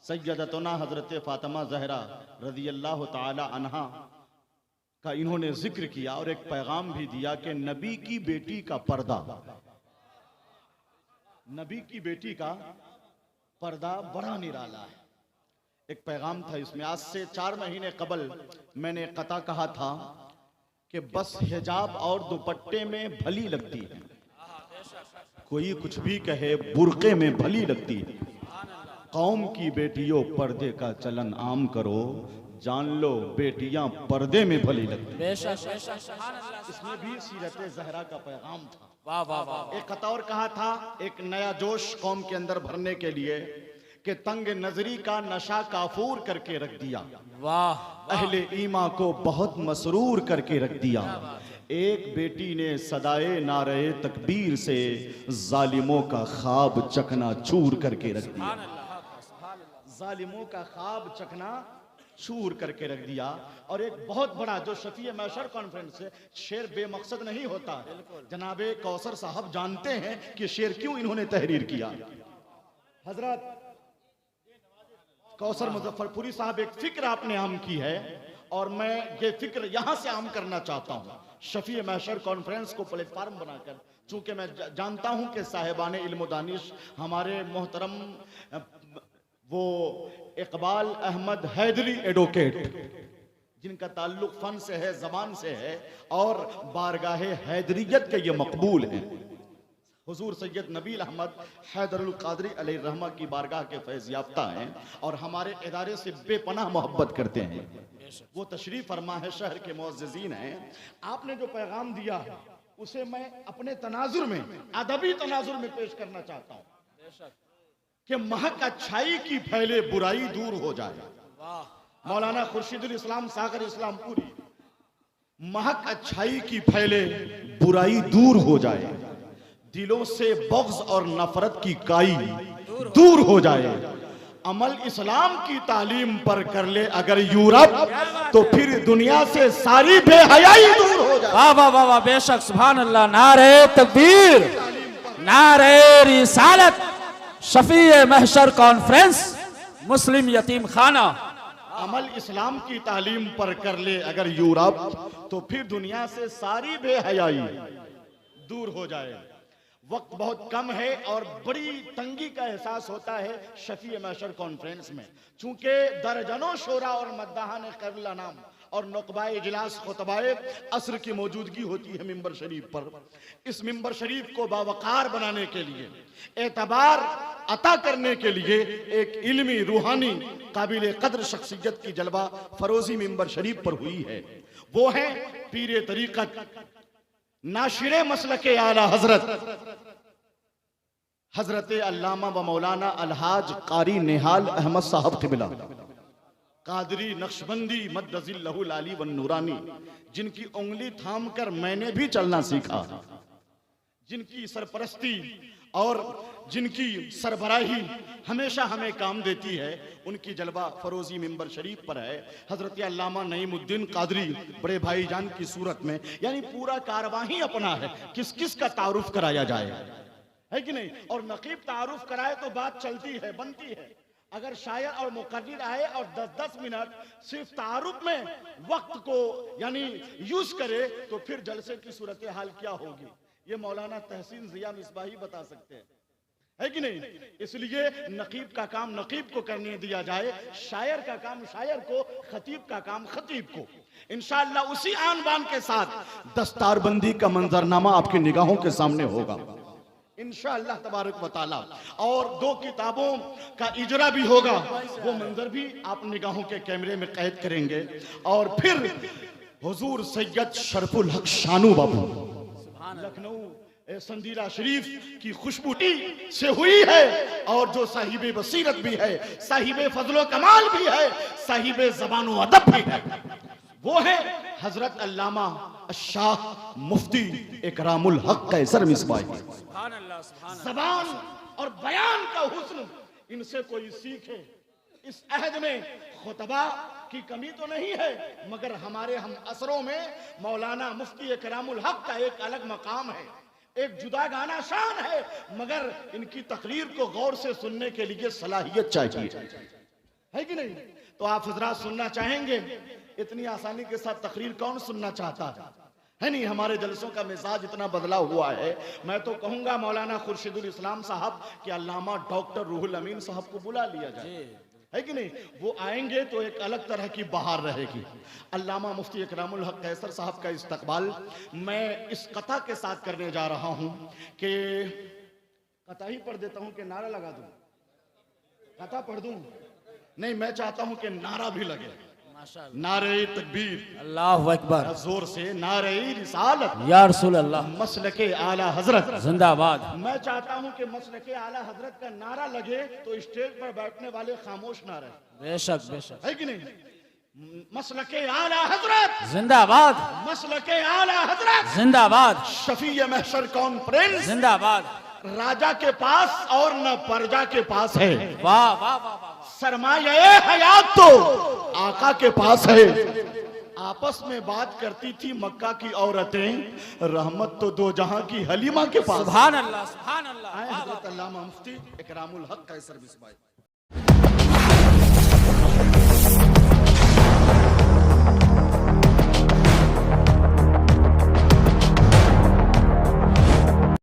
سیدتنا حضرت فاطمہ زہرا رضی اللہ تعالی عنہا کا انہوں نے ذکر کیا اور ایک پیغام بھی دیا کہ نبی کی بیٹی کا پردہ، نبی کی بیٹی کا پردہ بڑا نرالا ہے۔ ایک پیغام تھا اس میں۔ آج سے 4 مہینے قبل میں نے قطع کہا تھا کہ بس حجاب اور دوپٹے میں بھلی لگتی ہے، کوئی کچھ بھی کہے برقعے میں بھلی لگتی ہے۔ قوم کی بیٹیوں پردے کا چلن عام کرو، جان لو بیٹیاں پردے میں بھلی لگتی ہیں۔ اس میں بھی سیرت زہرا کا پیغام تھا۔ ایک قطع اور کہا تھا، ایک نیا جوش قوم کے اندر بھرنے کے لیے، کہ تنگ نظری کا نشہ کافور کر کے رکھ دیا، اہل ایمان کو بہت مسرور کر کے رکھ دیا۔ ایک بیٹی نے صدائے نعرہ تکبیر سے ظالموں کا خواب چکنا چور کر کے رکھ دیا، ظالموں کا خواب چکنا چور کر کے رکھ دیا۔ اور ایک بہت بڑا جو شفیع محشر کانفرنس ہے، شعر بے مقصد نہیں ہوتا۔ جناب کوثر صاحب جانتے ہیں کہ شعر کیوں انہوں نے تحریر کیا۔ حضرت کوثر مظفر پوری صاحب، ایک فکر آپ نے عام کی ہے اور میں یہ فکر یہاں سے عام کرنا چاہتا ہوں، شفیع محشر کانفرنس کو پلیٹ فارم بنا کر، چونکہ میں جانتا ہوں کہ صاحبان علم و دانش ہمارے محترم وہ اقبال احمد حیدری ایڈوکیٹ، جن کا تعلق فن سے ہے، زبان سے ہے، اور بارگاہ حیدریت کے یہ مقبول ہیں، حضور سید نبیل احمد حیدر القادری علیہ الرحمہ کی بارگاہ کے فیض یافتہ ہیں اور ہمارے ادارے سے بے پناہ محبت کرتے ہیں۔ وہ تشریف فرما ہے، شہر کے معززین ہیں۔ آپ نے جو پیغام دیا ہے اسے میں اپنے تناظر میں، ادبی تناظر میں پیش کرنا چاہتا ہوں کہ مہک اچھائی کی پھیلے برائی دور ہو جائے۔ مولانا خورشید الاسلام ساغر اسلام پوری، مہک اچھائی کی پھیلے برائی دور ہو جائے، دلوں سے بغض اور نفرت کی کائی دور ہو جائے، عمل اسلام کی تعلیم پر کر لے اگر یورپ تو پھر دنیا سے ساری بے حیائی دور ہو جائے۔ واہ واہ واہ، بے شک، سبحان اللہ، نعرہ تکبیر، نعرہ رسالت، شفیع محشر کانفرنس، مسلم یتیم خانہ۔ عمل اسلام کی تعلیم پر کر لے اگر یورپ تو پھر دنیا سے ساری بے حیائی دور ہو جائے۔ وقت بہت کم ہے اور بڑی تنگی کا احساس ہوتا ہے شفیع محشر کانفرنس میں، چونکہ درجنوں شورا اور مداحان خیر اللہ نام اور نقبائے اجلاس خطبائے عصر کی موجودگی ہوتی ہے ممبر شریف پر۔ اس ممبر شریف کو باوقار بنانے کے لیے، اعتبار عطا کرنے کے لیے، ایک علمی روحانی قابل قدر شخصیت کی جلوہ فروزی ممبر شریف پر ہوئی ہے۔ وہ ہیں پیر طریقت، ناشر مسلک اعلی حضرت علامہ و مولانا الحاج قاری نہال احمد صاحب قبلہ، قادری نقشبندی مدظ اللہ العلی والنورانی، جن کی انگلی تھام کر میں نے بھی چلنا سیکھا، جن کی سرپرستی اور جن کی سربراہی ہمیشہ ہمیں کام دیتی ہے، ان کی جلوہ فروزی ممبر شریف پر ہے۔ حضرت علامہ نعیم الدین قادری بڑے بھائی جان کی صورت میں، یعنی پورا کارواں اپنا ہے، کس کس کا تعارف کرایا جائے، ہے کہ نہیں؟ اور نقیب تعارف کرائے تو بات چلتی ہے، بنتی ہے۔ اگر شاعر اور مقرر آئے اور 10-10 منٹ صرف تعارف میں وقت کو یعنی یوز کرے تو پھر جلسے کی صورتحال کیا ہوگی، یہ مولانا تحسین ضیاء مصباحی بتا سکتے ہیں، ہے کہ نہیں؟ اس لیے نقیب کا کام نقیب کو کرنے دیا جائے، شاعر کا کام شاعر کو، خطیب کا کام خطیب کو۔ انشاءاللہ اسی آن بان کے ساتھ دستار بندی کا منظرنامہ آپ کی نگاہوں کے سامنے ہوگا انشاءاللہ تبارک و تعالی، اور 2 کتابوں کا اجرا بھی ہوگا، وہ منظر بھی آپ نگاہوں کے کیمرے میں قید کریں گے۔ اور پھر حضور سید شرف الحق شانو بابو لکھنؤ سندیرہ شریف کی خوشبوٹی سے ہوئی ہے، اور جو صاحب بصیرت بھی ہے، صاحب فضل و کمال بھی ہے، صاحب زبان و ادب بھی ہے، وہ ہے حضرت علامہ الشاہ مفتی اکرام الحق قیصر مصباحی۔ زبان اور بیان کا حسن ان سے کوئی سیکھے۔ اس عہد میں خطبہ کی کمی تو نہیں ہے، مگر ہمارے ہم اثروں میں مولانا مفتی اکرام الحق کا ایک الگ مقام ہے، ایک جدا گانا شان ہے، مگر ان کی تقریر کو غور سے سننے کے لیے صلاحیت چاہیے۔ ہے کہ نہیں؟ تو آپ حضرات سننا چاہیں گے؟ اتنی آسانی کے ساتھ تقریر کون سننا چاہتا ہے نہیں؟ ہمارے جلسوں کا مزاج اتنا بدلا ہوا ہے، میں تو کہوں گا مولانا خورشید الاسلام صاحب کہ علامہ ڈاکٹر روح الامین صاحب کو بلا لیا جائے، ہے کہ نہیں؟ وہ آئیں گے تو ایک الگ طرح کی بہار رہے گی۔ علامہ مفتی اکرام الحق قیصر صاحب کا استقبال میں اس قطع کے ساتھ کرنے جا رہا ہوں کہ قطع ہی پڑھ دیتا ہوں کہ نعرہ لگا دوں؟ قطع پڑھ دوں؟ نہیں، میں چاہتا ہوں کہ نعرہ بھی لگے، نعرہ تکبیر، اللہ اکبر، زور سے نعرہ رسالت یا رسول اللہ، مسلک اعلی حضرت زندہ باد۔ میں چاہتا ہوں کہ مسلک اعلی حضرت کا نعرہ لگے تو اسٹیج پر بیٹھنے والے خاموش نہ رہیں، بے شک بے شک، ہے کہ نہیں؟ مسلک اعلی حضرت زندہ باد، مسلک اعلی حضرت، زندہ باد، شفیع محشر کانفرنس زندہ باد، راجا کے پاس اور نہ پرجا کے پاس ہے، واہ واہ واہ واہ، سرمایہ حیات تو آقا کے پاس ہے۔ آپس میں بات کرتی تھی مکہ کی عورتیں، رحمت تو دو جہاں کی حلیمہ کے پاس۔ سبحان اللہ سبحان اللہ۔ آئے حضرت علامہ مفتی اکرام الحق قیصر بسمائی۔